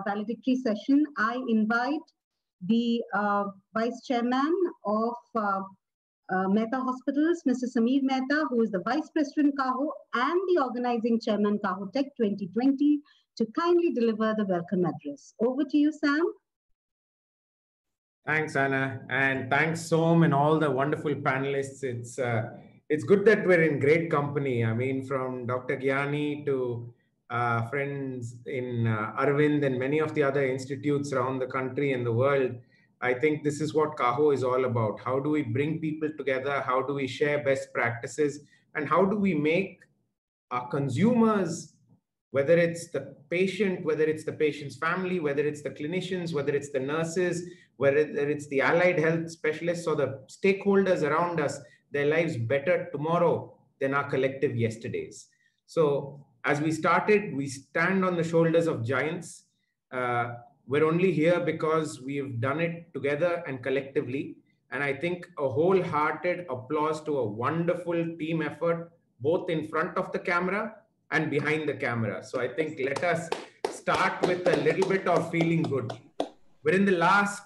valedictory session, I invite the Vice Chairman of Mehta Hospitals, Mr. Sameer Mehta, who is the Vice President KAHO and the Organizing Chairman KAHO Tech 2020, to kindly deliver the welcome address. Over to you, Sam. Thanks, Anna, and thanks, Som, and all the wonderful panelists. It's good that we're in great company. I mean, from Dr. Gyani to friends in Arvind and many of the other institutes around the country and the world. I think this is what KAHO is all about. How do we bring people together? How do we share best practices? And how do we make our consumers, whether it's the patient, whether it's the patient's family, whether it's the clinicians, whether it's the nurses, whether it's the allied health specialists or the stakeholders around us, their lives better tomorrow than our collective yesterdays. So as we started, we stand on the shoulders of giants. We're only here because we've done it together and collectively. And I think a wholehearted applause to a wonderful team effort, both in front of the camera and behind the camera. So I think let us start with a little bit of feeling good. We're in the last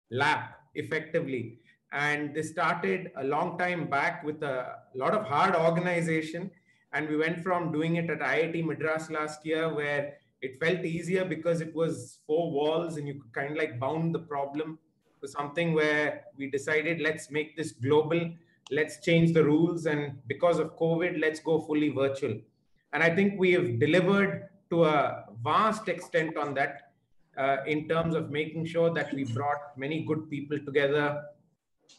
lap, effectively. And this started a long time back with a lot of hard organization. And we went from doing it at IIT Madras last year, where it felt easier because it was 4 walls and you could kind of like bound the problem, to something where we decided, let's make this global, let's change the rules. And because of COVID, let's go fully virtual. And I think we have delivered to a vast extent on that in terms of making sure that we brought many good people together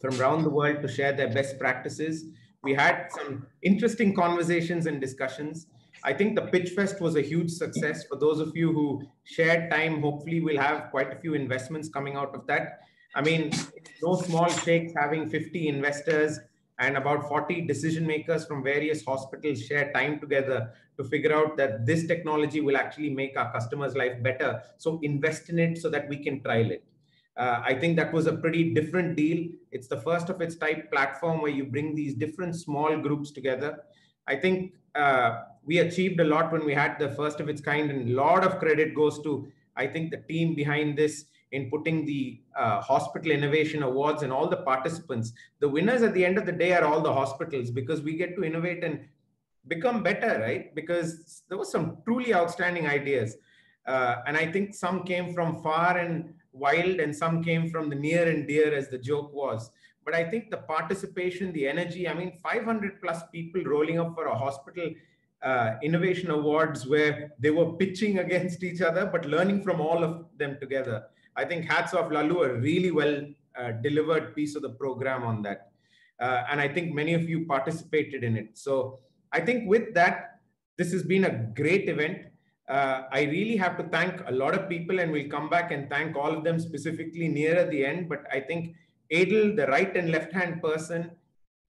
from around the world to share their best practices. We had some interesting conversations and discussions. I think the Pitch Fest was a huge success. For those of you who shared time, hopefully we'll have quite a few investments coming out of that. I mean, no small shakes having 50 investors and about 40 decision makers from various hospitals share time together to figure out that this technology will actually make our customers' life better. So invest in it so that we can trial it. I think that was a pretty different deal. It's the first of its type platform where you bring these different small groups together. I think we achieved a lot when we had the first of its kind, and a lot of credit goes to, I think, the team behind this in putting the Hospital Innovation Awards and all the participants. The winners at the end of the day are all the hospitals, because we get to innovate and become better, right? Because there was some truly outstanding ideas. And I think some came from far and wild and some came from the near and dear, as the joke was. But I think the participation, the energy, I mean, 500 plus people rolling up for a Hospital Innovation Awards where they were pitching against each other, but learning from all of them together. I think hats off, Lalu, a really well delivered piece of the program on that. And I think many of you participated in it. So I think with that, this has been a great event. I really have to thank a lot of people, and we'll come back and thank all of them specifically near at the end. But I think Adel, the right and left-hand person,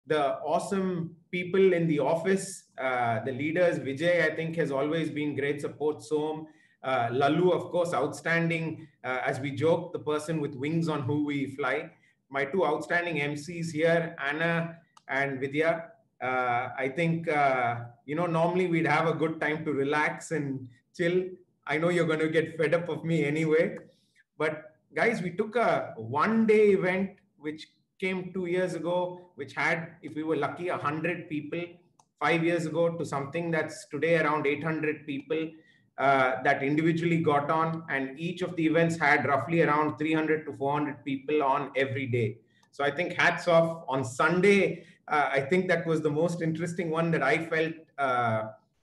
the awesome people in the office, the leaders, Vijay, I think, has always been great support. Som, Lalu, of course, outstanding, as we joke, the person with wings on who we fly. My 2 outstanding MCs here, Anna and Vidya. I think, you know, normally we'd have a good time to relax and chill. I know you're going to get fed up of me anyway. But guys, we took a one-day event, which came 2 years ago, which had, if we were lucky, 100 people 5 years ago, to something that's today around 800 people that individually got on. And each of the events had roughly around 300 to 400 people on every day. So I think hats off. On Sunday, I think that was the most interesting one that I felt.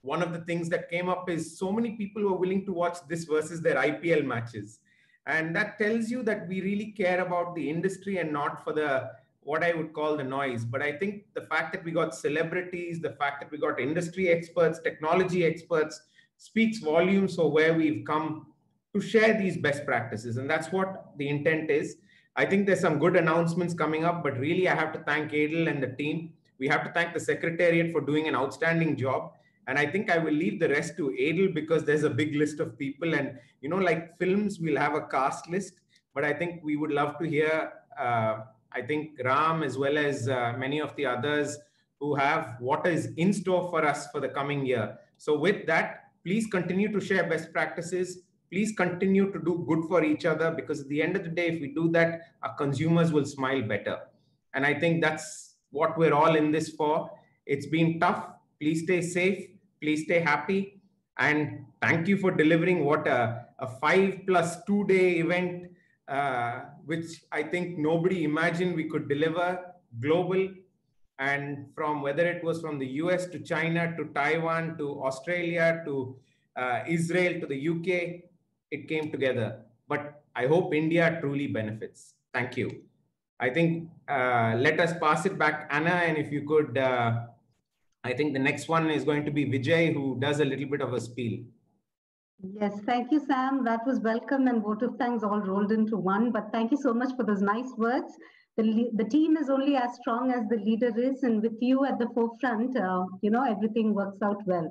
One of the things that came up is so many people were willing to watch this versus their IPL matches. And that tells you that we really care about the industry and not for the, what I would call the noise. But I think the fact that we got celebrities, the fact that we got industry experts, technology experts, speaks volumes for where we've come to share these best practices. And that's what the intent is. I think there's some good announcements coming up, but really I have to thank Adel and the team. We have to thank the Secretariat for doing an outstanding job. And I think I will leave the rest to Adel, because there's a big list of people. And, you know, like films, we'll have a cast list. But I think we would love to hear, I think, Ram, as well as many of the others who have what is in store for us for the coming year. So with that, please continue to share best practices. please continue to do good for each other, because at the end of the day, if we do that, our consumers will smile better. And I think that's what we're all in this for. It's been tough. Please stay safe. Please stay happy. And thank you for delivering what a 5+2 day event, which I think nobody imagined we could deliver, global. And from whether it was from the US to China to Taiwan to Australia to Israel to the UK, it came together. But I hope India truly benefits. Thank you. I think let us pass it back, Anna, and if you could, I think the next one is going to be Vijay, who does a little bit of a spiel. Yes, thank you, Sam. That was welcome and vote of thanks all rolled into one. But thank you so much for those nice words. The team is only as strong as the leader is, and with you at the forefront, everything works out well.